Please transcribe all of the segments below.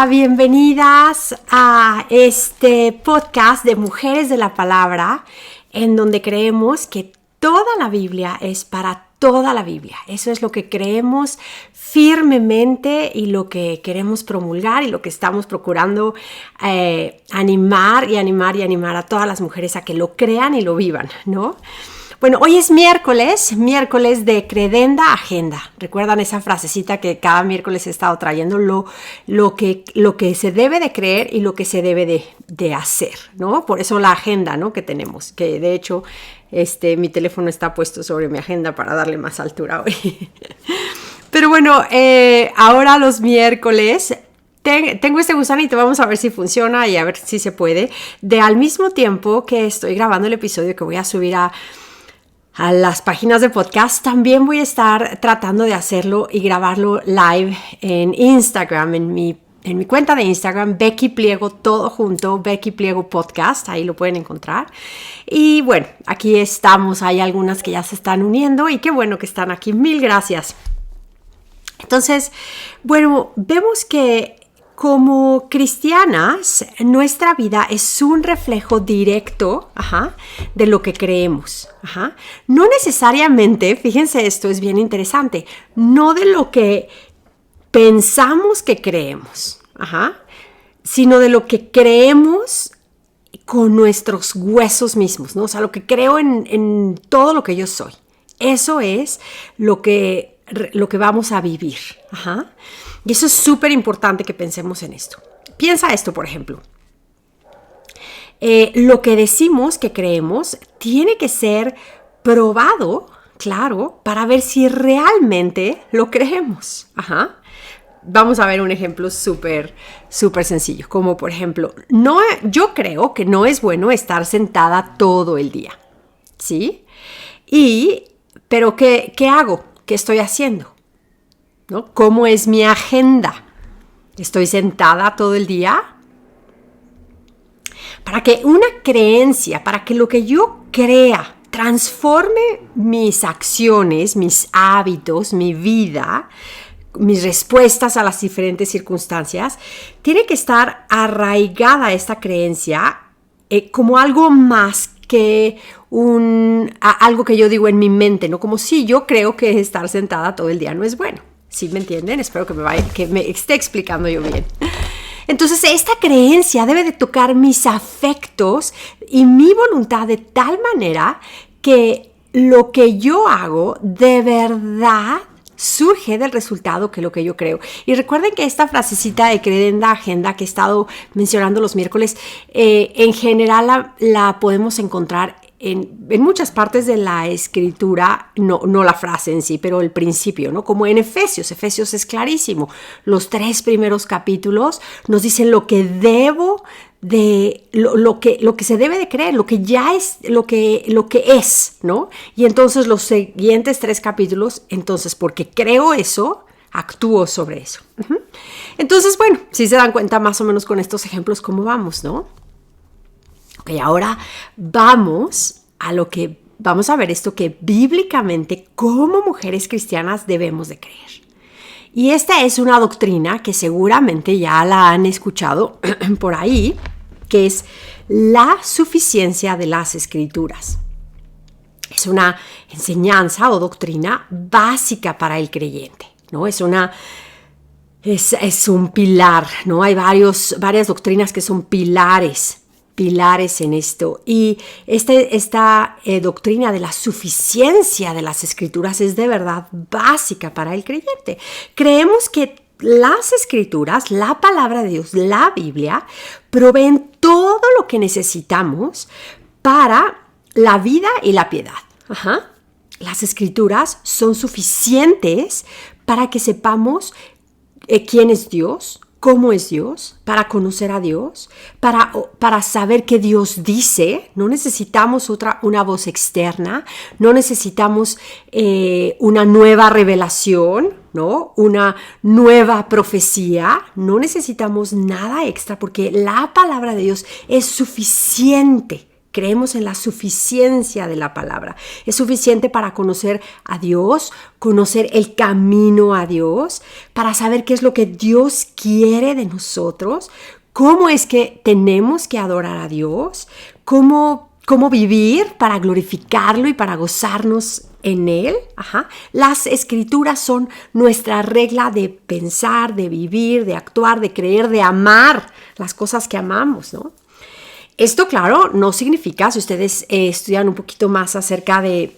Hola, bienvenidas a este podcast de Mujeres de la Palabra, en donde creemos que toda la Biblia es para toda la Biblia. Eso es lo que creemos firmemente y lo que queremos promulgar y lo que estamos procurando animar a todas las mujeres a que lo crean y lo vivan, ¿no? Bueno, hoy es miércoles de Credenda Agenda. ¿Recuerdan esa frasecita que cada miércoles he estado trayendo? Lo que se debe de creer y lo que se debe de hacer, ¿no? Por eso la agenda, ¿no? Que tenemos, que de hecho mi teléfono está puesto sobre mi agenda para darle más altura hoy. Pero bueno, ahora los miércoles tengo este gusanito, vamos a ver si funciona y a ver si se puede. Al mismo tiempo que estoy grabando el episodio que voy a subir a las páginas de podcast, también voy a estar tratando de hacerlo y grabarlo live en Instagram, en mi cuenta de Instagram, Becky Pliego, todo junto, Becky Pliego Podcast, ahí lo pueden encontrar. Y bueno, aquí estamos, hay algunas que ya se están uniendo y qué bueno que están aquí, mil gracias. Entonces, bueno, vemos que como cristianas, nuestra vida es un reflejo directo de lo que creemos. No necesariamente, fíjense, esto es bien interesante, no de lo que pensamos que creemos, sino de lo que creemos con nuestros huesos mismos, ¿no? O sea, lo que creo en todo lo que yo soy. Eso es lo que vamos a vivir. Y eso es súper importante que pensemos en esto. Piensa esto, por ejemplo. Lo que decimos que creemos tiene que ser probado, claro, para ver si realmente lo creemos. Vamos a ver un ejemplo súper sencillo. Como por ejemplo, yo creo que no es bueno estar sentada todo el día. ¿Sí? Pero ¿qué hago? ¿Qué estoy haciendo? ¿No? ¿Cómo es mi agenda? ¿Estoy sentada todo el día? Para que una creencia, para que lo que yo crea transforme mis acciones, mis hábitos, mi vida, mis respuestas a las diferentes circunstancias, tiene que estar arraigada esta creencia como algo más que algo que yo digo en mi mente, ¿no? Como si yo creo que estar sentada todo el día no es bueno. ¿Sí me entienden? Espero que me esté explicando yo bien. Entonces, esta creencia debe de tocar mis afectos y mi voluntad de tal manera que lo que yo hago de verdad surge del resultado que lo que yo creo. Y recuerden que esta frasecita de Credenda Agenda que he estado mencionando los miércoles, en general la podemos encontrar en muchas partes de la escritura, no la frase en sí, pero el principio, ¿no? Como en Efesios es clarísimo. Los 3 primeros capítulos nos dicen lo que lo que se debe de creer, lo que ya es, lo que es, ¿no? Y entonces los siguientes 3 capítulos, entonces porque creo eso, actúo sobre eso. Entonces, bueno, si se dan cuenta más o menos con estos ejemplos cómo vamos, ¿no? Ok, ahora vamos a ver esto que bíblicamente como mujeres cristianas debemos de creer. Y esta es una doctrina que seguramente ya la han escuchado por ahí, que es la suficiencia de las Escrituras. Es una enseñanza o doctrina básica para el creyente, ¿no? Es un pilar, ¿no? Hay varias doctrinas que son pilares en esto. Y esta doctrina de la suficiencia de las Escrituras es de verdad básica para el creyente. Creemos que las Escrituras, la palabra de Dios, la Biblia, proveen todo lo que necesitamos para la vida y la piedad. Las Escrituras son suficientes para que sepamos quién es Dios, cómo es Dios, para conocer a Dios, para saber qué Dios dice. No necesitamos una voz externa, no necesitamos una nueva revelación, ¿no? Una nueva profecía, no necesitamos nada extra porque la palabra de Dios es suficiente Creemos en la suficiencia de la palabra. Es suficiente para conocer a Dios, conocer el camino a Dios, para saber qué es lo que Dios quiere de nosotros, cómo es que tenemos que adorar a Dios, cómo vivir para glorificarlo y para gozarnos en Él. Las escrituras son nuestra regla de pensar, de vivir, de actuar, de creer, de amar las cosas que amamos, ¿no? Esto, claro, no significa, si ustedes estudian un poquito más acerca de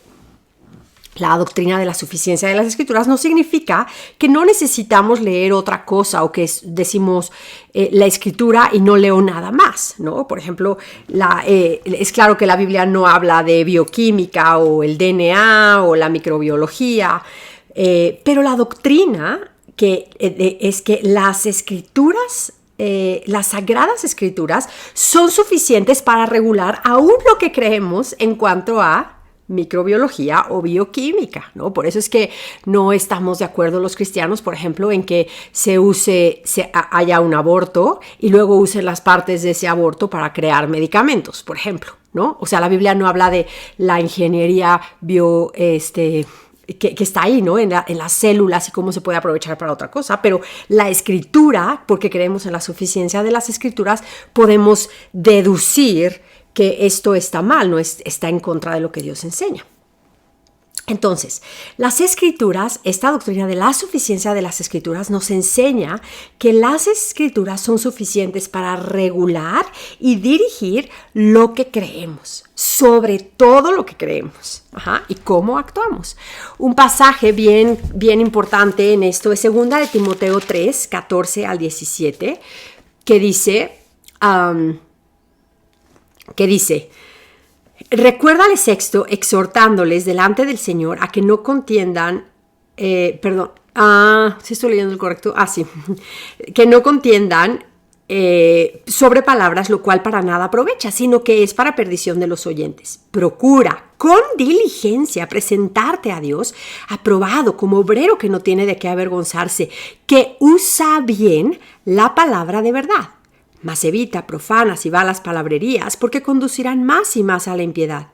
la doctrina de la suficiencia de las escrituras, no significa que no necesitamos leer otra cosa o que decimos la escritura y no leo nada más, ¿no? Por ejemplo, es claro que la Biblia no habla de bioquímica o el DNA o la microbiología, pero la doctrina es que las escrituras, las sagradas escrituras son suficientes para regular aún lo que creemos en cuanto a microbiología o bioquímica, ¿no? Por eso es que no estamos de acuerdo los cristianos, por ejemplo, en que haya un aborto y luego usen las partes de ese aborto para crear medicamentos, por ejemplo, ¿no? O sea, la Biblia no habla de la ingeniería que está ahí, ¿no? En las células y cómo se puede aprovechar para otra cosa, pero la escritura, porque creemos en la suficiencia de las escrituras, podemos deducir que esto está mal, no está en contra de lo que Dios enseña. Entonces, las escrituras, esta doctrina de la suficiencia de las escrituras nos enseña que las escrituras son suficientes para regular y dirigir lo que creemos, sobre todo lo que creemos, y cómo actuamos. Un pasaje bien importante en esto es 2 de Timoteo 3, 14 al 17, que dice, recuérdales esto, exhortándoles delante del Señor a que no contiendan, ¿sí estoy leyendo el correcto? Sí, que no contiendan sobre palabras, lo cual para nada aprovecha, sino que es para perdición de los oyentes. Procura con diligencia presentarte a Dios aprobado como obrero que no tiene de qué avergonzarse, que usa bien la palabra de verdad. Mas evita profanas y vanas palabrerías, porque conducirán más y más a la impiedad.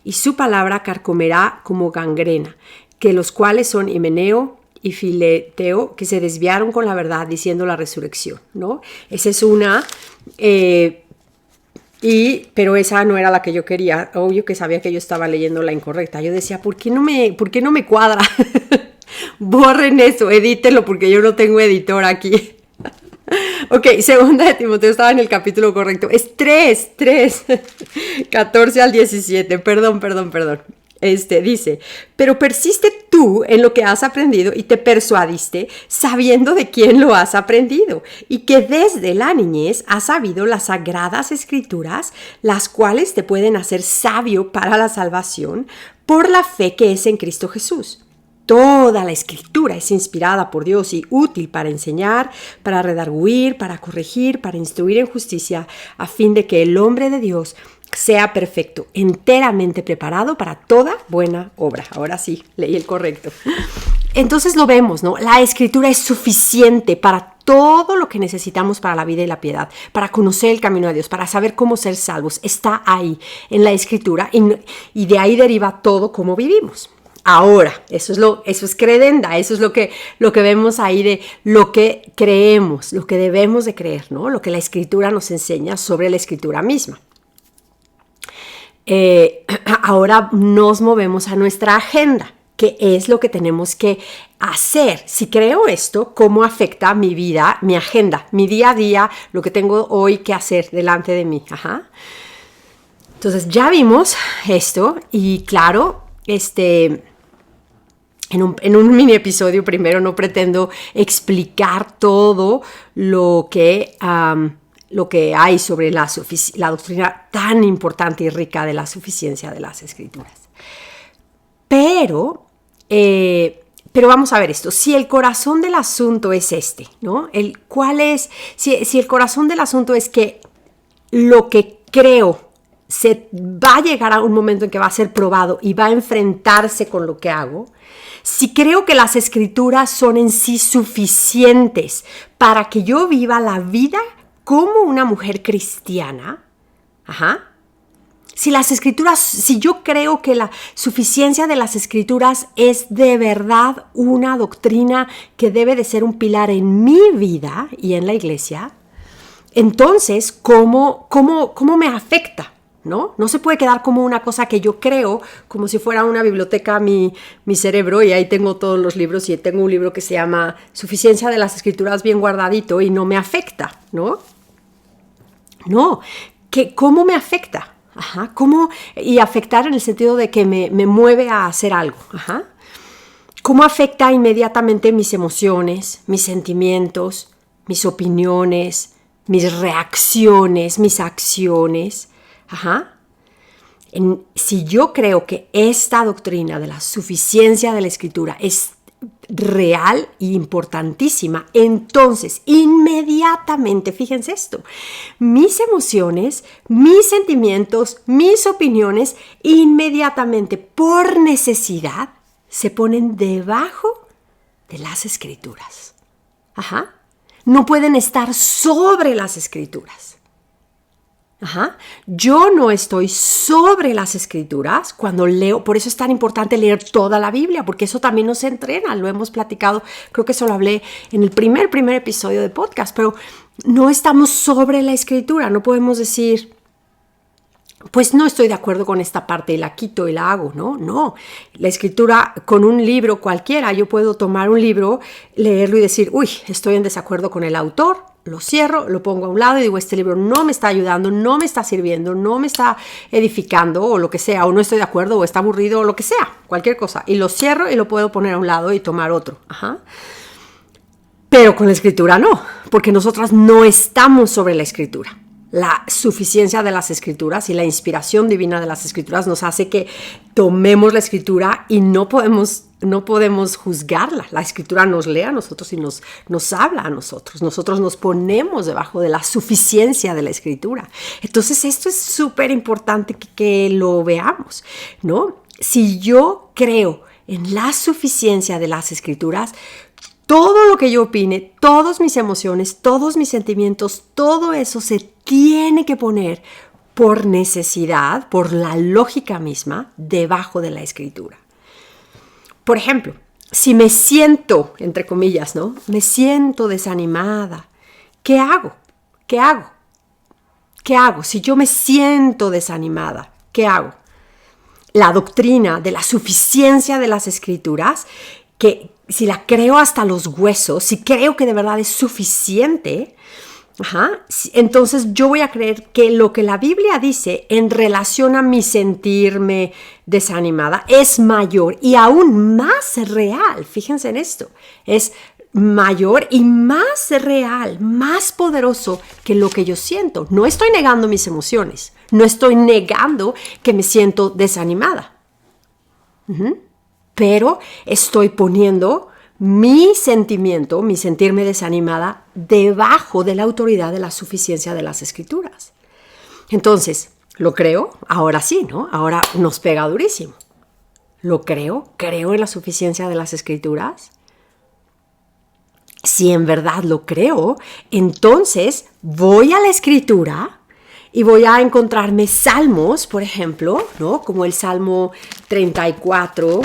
Y su palabra carcomerá como gangrena, que los cuales son Himeneo y Fileteo, que se desviaron con la verdad diciendo la resurrección, ¿no? Esa es una, pero esa no era la que yo quería. Obvio que sabía que yo estaba leyendo la incorrecta. Yo decía, ¿por qué no me cuadra? Borren eso, edítenlo, porque yo no tengo editor aquí. Ok, 2 de Timoteo estaba en el capítulo correcto. Es 3, 14 al 17. Perdón. Dice, pero persiste tú en lo que has aprendido y te persuadiste sabiendo de quién lo has aprendido y que desde la niñez has sabido las sagradas escrituras, las cuales te pueden hacer sabio para la salvación por la fe que es en Cristo Jesús. Toda la escritura es inspirada por Dios y útil para enseñar, para redarguir, para corregir, para instruir en justicia, a fin de que el hombre de Dios sea perfecto, enteramente preparado para toda buena obra. Ahora sí, leí el correcto. Entonces lo vemos, ¿no? La escritura es suficiente para todo lo que necesitamos para la vida y la piedad, para conocer el camino de Dios, para saber cómo ser salvos. Está ahí en la escritura y de ahí deriva todo cómo vivimos. Ahora, eso es credenda, eso es lo que vemos ahí de lo que creemos, lo que debemos de creer, ¿no? Lo que la escritura nos enseña sobre la escritura misma. Ahora nos movemos a nuestra agenda, que es lo que tenemos que hacer. Si creo esto, ¿cómo afecta mi vida, mi agenda, mi día a día, lo que tengo hoy que hacer delante de mí? Entonces ya vimos esto y claro, en un mini episodio primero no pretendo explicar todo lo que hay sobre la doctrina tan importante y rica de la suficiencia de las escrituras. Pero vamos a ver esto. Si el corazón del asunto es ¿no? Si el corazón del asunto es que lo que creo se va a llegar a un momento en que va a ser probado y va a enfrentarse con lo que hago, si creo que las escrituras son en sí suficientes para que yo viva la vida como una mujer cristiana, Si yo creo que la suficiencia de las escrituras es de verdad una doctrina que debe de ser un pilar en mi vida y en la iglesia, entonces, ¿cómo me afecta? ¿No? No se puede quedar como una cosa que yo creo, como si fuera una biblioteca mi cerebro, y ahí tengo todos los libros, y tengo un libro que se llama Suficiencia de las Escrituras bien guardadito y no me afecta, ¿no? No, ¿cómo me afecta? Ajá, ¿cómo? Y afectar en el sentido de que me mueve a hacer algo. Ajá. ¿Cómo afecta inmediatamente mis emociones, mis sentimientos, mis opiniones, mis reacciones, mis acciones? Ajá. Si yo creo que esta doctrina de la suficiencia de la Escritura es real e importantísima, entonces inmediatamente, fíjense esto, mis emociones, mis sentimientos, mis opiniones, inmediatamente por necesidad se ponen debajo de las Escrituras. Ajá. No pueden estar sobre las Escrituras. Ajá. Yo no estoy sobre las Escrituras cuando leo, por eso es tan importante leer toda la Biblia, porque eso también nos entrena, lo hemos platicado, creo que eso lo hablé en el primer episodio de podcast, pero no estamos sobre la Escritura, no podemos decir, pues no estoy de acuerdo con esta parte y la quito y la hago, no, la Escritura con un libro cualquiera, yo puedo tomar un libro, leerlo y decir, uy, estoy en desacuerdo con el autor, lo cierro, lo pongo a un lado y digo, este libro no me está ayudando, no me está sirviendo, no me está edificando o lo que sea, o no estoy de acuerdo o está aburrido o lo que sea, cualquier cosa. Y lo cierro y lo puedo poner a un lado y tomar otro. Ajá. Pero con la Escritura no, porque nosotras no estamos sobre la Escritura. La suficiencia de las Escrituras y la inspiración divina de las Escrituras nos hace que tomemos la Escritura y no podemos juzgarla. La Escritura nos lee a nosotros y nos habla a nosotros. Nosotros nos ponemos debajo de la suficiencia de la Escritura. Entonces esto es súper importante que lo veamos, ¿no? Si yo creo en la suficiencia de las Escrituras, todo lo que yo opine, todas mis emociones, todos mis sentimientos, todo eso se tiene que poner por necesidad, por la lógica misma, debajo de la Escritura. Por ejemplo, si me siento, entre comillas, ¿no? Me siento desanimada, ¿qué hago? ¿Qué hago? ¿Qué hago? Si yo me siento desanimada, ¿qué hago? La doctrina de la suficiencia de las Escrituras, que si la creo hasta los huesos, si creo que de verdad es suficiente, entonces yo voy a creer que lo que la Biblia dice en relación a mi sentirme desanimada es mayor y aún más real. Fíjense en esto, es mayor y más real, más poderoso que lo que yo siento. No estoy negando mis emociones, no estoy negando que me siento desanimada. Pero estoy poniendo mi sentimiento, mi sentirme desanimada, debajo de la autoridad de la suficiencia de las Escrituras. Entonces, ¿lo creo? Ahora sí, ¿no? Ahora nos pega durísimo. ¿Lo creo? ¿Creo en la suficiencia de las Escrituras? Si en verdad lo creo, entonces voy a la Escritura y voy a encontrarme salmos, por ejemplo, ¿no? Como el Salmo 34.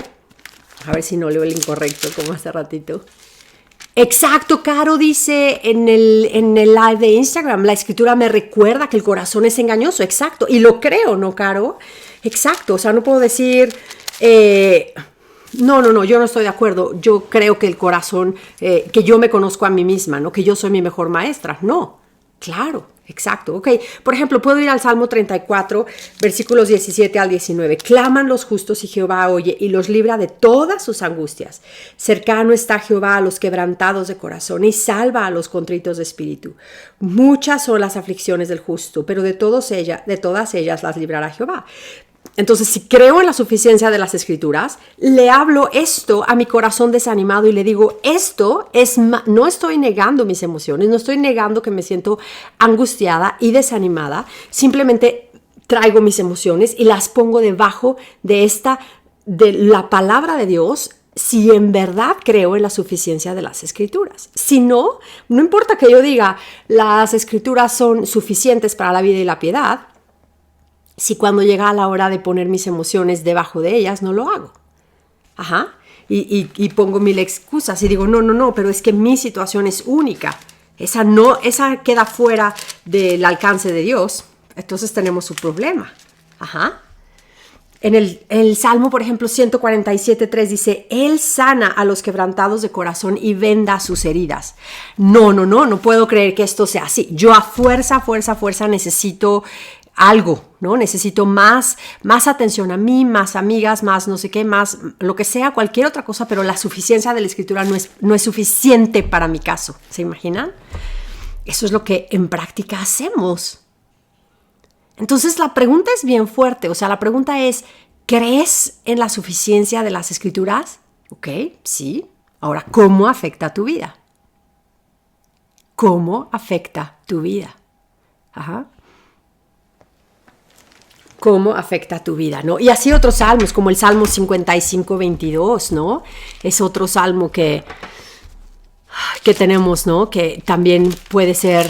A ver si no leo el incorrecto, como hace ratito. Exacto, Caro dice en el live de Instagram, la Escritura me recuerda que el corazón es engañoso. Exacto, y lo creo, ¿no, Caro? Exacto, o sea, no puedo decir, no, yo no estoy de acuerdo. Yo creo que el corazón, que yo me conozco a mí misma, ¿no? Que yo soy mi mejor maestra. No, claro. Exacto, ok. Por ejemplo, puedo ir al Salmo 34, versículos 17 al 19. Claman los justos y Jehová oye y los libra de todas sus angustias. Cercano está Jehová a los quebrantados de corazón y salva a los contritos de espíritu. Muchas son las aflicciones del justo, pero de todas ellas las librará Jehová. Entonces, si creo en la suficiencia de las Escrituras, le hablo esto a mi corazón desanimado y le digo, no estoy negando mis emociones, no estoy negando que me siento angustiada y desanimada, simplemente traigo mis emociones y las pongo debajo de la palabra de Dios, si en verdad creo en la suficiencia de las Escrituras. Si no, no importa que yo diga, las Escrituras son suficientes para la vida y la piedad, si cuando llega la hora de poner mis emociones debajo de ellas, no lo hago? Ajá. Y pongo mil excusas y digo, no, pero es que mi situación es única. Esa queda fuera del alcance de Dios. Entonces tenemos un problema. Ajá. En el Salmo, por ejemplo, 147:3 dice, Él sana a los quebrantados de corazón y venda sus heridas. No puedo creer que esto sea así. Yo a fuerza necesito algo, ¿no? Necesito más atención a mí, más amigas, más no sé qué, más lo que sea, cualquier otra cosa, pero la suficiencia de la Escritura no es suficiente para mi caso. ¿Se imaginan? Eso es lo que en práctica hacemos. Entonces la pregunta es bien fuerte, o sea, la pregunta es, ¿crees en la suficiencia de las Escrituras? Ok, sí. Ahora, ¿cómo afecta tu vida? ¿Cómo afecta tu vida? Ajá. ¿Cómo afecta tu vida, no? Y así otros salmos, como el Salmo 55:22, ¿no? Es otro salmo que tenemos, ¿no? Que también puede ser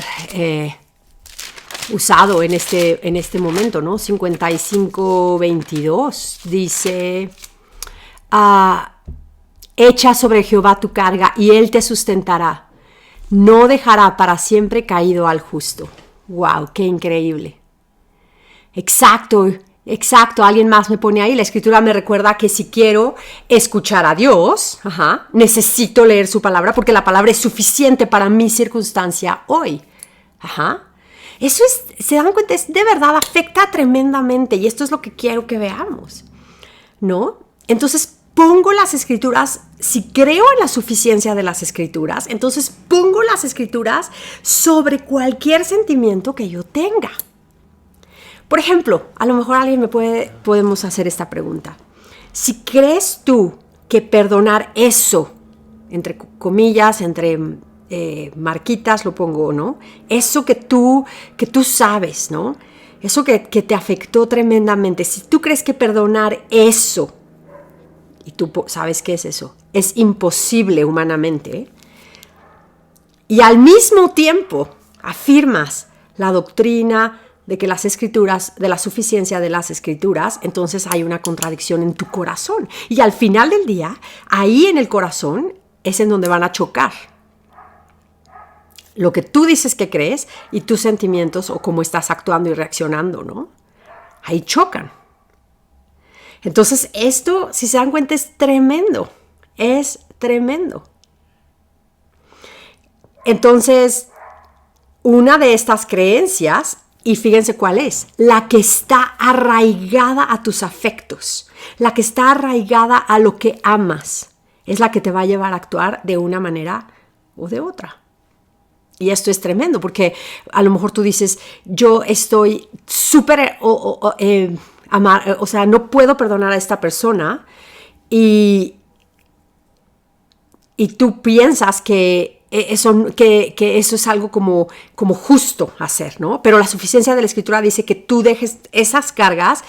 usado en este momento, ¿no? 55:22 dice, echa sobre Jehová tu carga y Él te sustentará. No dejará para siempre caído al justo. ¡Wow! ¡Qué increíble! Exacto. Alguien más me pone ahí. La Escritura me recuerda que si quiero escuchar a Dios, necesito leer su palabra porque la palabra es suficiente para mi circunstancia hoy. Ajá. Eso se dan cuenta, de verdad afecta tremendamente y esto es lo que quiero que veamos, ¿no? Entonces pongo las Escrituras, si creo en la suficiencia de las Escrituras, entonces pongo las Escrituras sobre cualquier sentimiento que yo tenga. Por ejemplo, a lo mejor alguien podemos hacer esta pregunta. Si crees tú que perdonar eso, entre comillas, entre marquitas lo pongo, ¿no? Eso que tú sabes, ¿no? Eso que te afectó tremendamente. Si tú crees que perdonar eso, y tú sabes qué es eso, es imposible humanamente, ¿eh? Y al mismo tiempo afirmas la doctrina de que las Escrituras, de la suficiencia de las Escrituras, entonces hay una contradicción en tu corazón. Y al final del día, ahí en el corazón es en donde van a chocar lo que tú dices que crees y tus sentimientos o cómo estás actuando y reaccionando, ¿no? Ahí chocan. Entonces esto, si se dan cuenta, es tremendo. Es tremendo. Entonces, una de estas creencias, y fíjense cuál es, la que está arraigada a tus afectos, la que está arraigada a lo que amas, es la que te va a llevar a actuar de una manera o de otra. Y esto es tremendo porque a lo mejor tú dices, yo estoy súper, o sea, no puedo perdonar a esta persona y tú piensas que eso es algo como justo hacer, ¿no? Pero la suficiencia de la Escritura dice que tú dejes esas cargas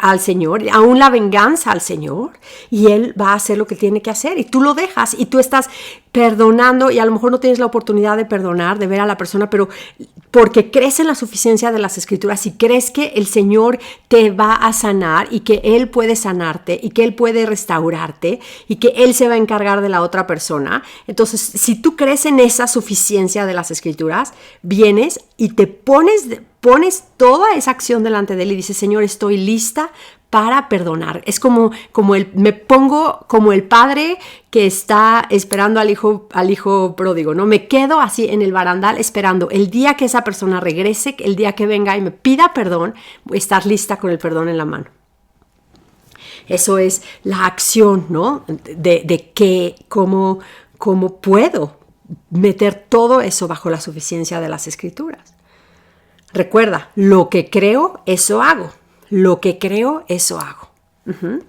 al Señor, aún la venganza al Señor, y Él va a hacer lo que tiene que hacer, y tú lo dejas, y tú estás perdonando, y a lo mejor no tienes la oportunidad de perdonar, de ver a la persona, pero porque crees en la suficiencia de las Escrituras y crees que el Señor te va a sanar y que Él puede sanarte y que Él puede restaurarte y que Él se va a encargar de la otra persona. Entonces, si tú crees en esa suficiencia de las Escrituras, vienes y te pones toda esa acción delante de Él y dices, Señor, estoy lista para perdonar. Es me pongo como el padre que está esperando al hijo pródigo, ¿no? Me quedo así en el barandal esperando el día que esa persona regrese, el día que venga y me pida perdón, voy a estar lista con el perdón en la mano. Eso es la acción, ¿no? De que cómo puedo meter todo eso bajo la suficiencia de las Escrituras. Recuerda, lo que creo, eso hago. Lo que creo, eso hago. Uh-huh.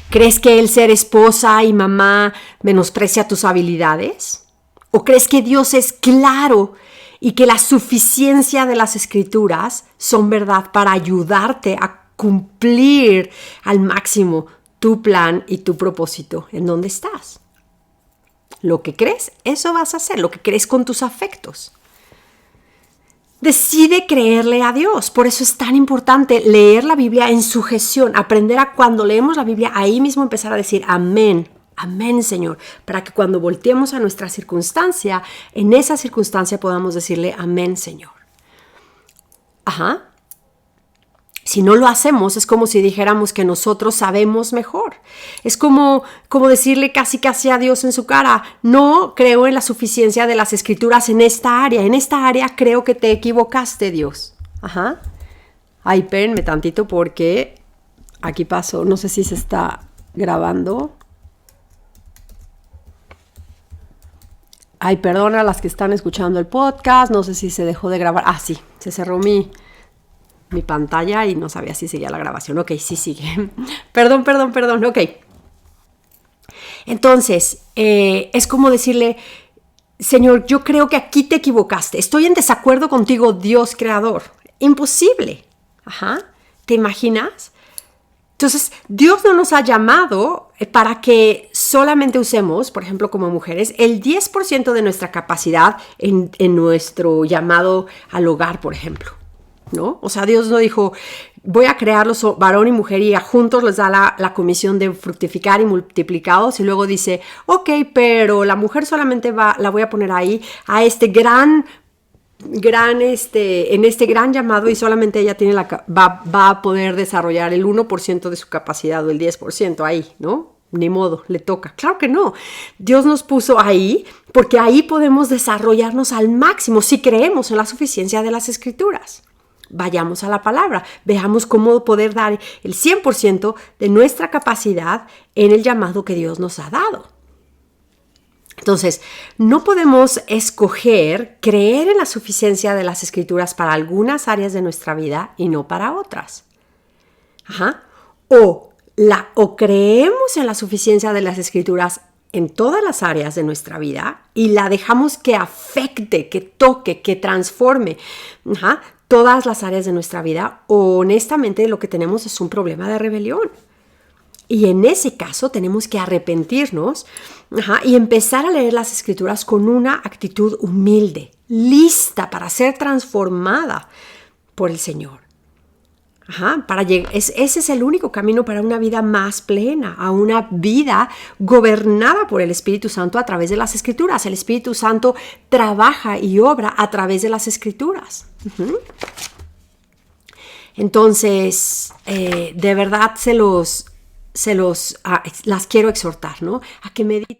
¿Crees que el ser esposa y mamá menosprecia tus habilidades? ¿O crees que Dios es claro y que la suficiencia de las Escrituras son verdad para ayudarte a cumplir al máximo tu plan y tu propósito en donde estás? Lo que crees, eso vas a hacer. Lo que crees con tus afectos. Decide creerle a Dios. Por eso es tan importante leer la Biblia en sujeción, aprender a cuando leemos la Biblia, ahí mismo empezar a decir amén. Amén, Señor, para que cuando volteemos a nuestra circunstancia, en esa circunstancia podamos decirle amén, Señor. Ajá. Si no lo hacemos, es como si dijéramos que nosotros sabemos mejor. Es como decirle casi a Dios en su cara, no creo en la suficiencia de las Escrituras en esta área. En esta área creo que te equivocaste, Dios. Ajá. Ay, espérenme tantito porque aquí pasó, no sé si se está grabando. Ay, perdón a las que están escuchando el podcast, no sé si se dejó de grabar. Ah, sí, se cerró mi pantalla y no sabía si seguía la grabación. Ok, sí sigue. Perdón, ok. Entonces, es como decirle, Señor, yo creo que aquí te equivocaste. Estoy en desacuerdo contigo, Dios creador. Imposible. Ajá. ¿Te imaginas? Entonces, Dios no nos ha llamado para que solamente usemos, por ejemplo, como mujeres, el 10% de nuestra capacidad en nuestro llamado al hogar, por ejemplo, ¿no? O sea, Dios no dijo, voy a crearlos varón y mujer y a juntos les da la comisión de fructificar y multiplicados y luego dice, ok, pero la mujer solamente la voy a poner ahí a en este gran llamado y solamente ella tiene va a poder desarrollar el 1% de su capacidad o el 10% ahí, ¿no? Ni modo, le toca. Claro que no. Dios nos puso ahí porque ahí podemos desarrollarnos al máximo si creemos en la suficiencia de las Escrituras. Vayamos a la palabra, veamos cómo poder dar el 100% de nuestra capacidad en el llamado que Dios nos ha dado. Entonces, no podemos escoger creer en la suficiencia de las Escrituras para algunas áreas de nuestra vida y no para otras. Ajá. O creemos en la suficiencia de las Escrituras en todas las áreas de nuestra vida y la dejamos que afecte, que toque, que transforme todas las áreas de nuestra vida, o honestamente lo que tenemos es un problema de rebelión. Y en ese caso tenemos que arrepentirnos y empezar a leer las Escrituras con una actitud humilde, lista para ser transformada por el Señor. Ese es el único camino para una vida más plena, a una vida gobernada por el Espíritu Santo a través de las Escrituras. El Espíritu Santo trabaja y obra a través de las Escrituras. Entonces, de verdad las quiero exhortar, ¿no? A que mediten.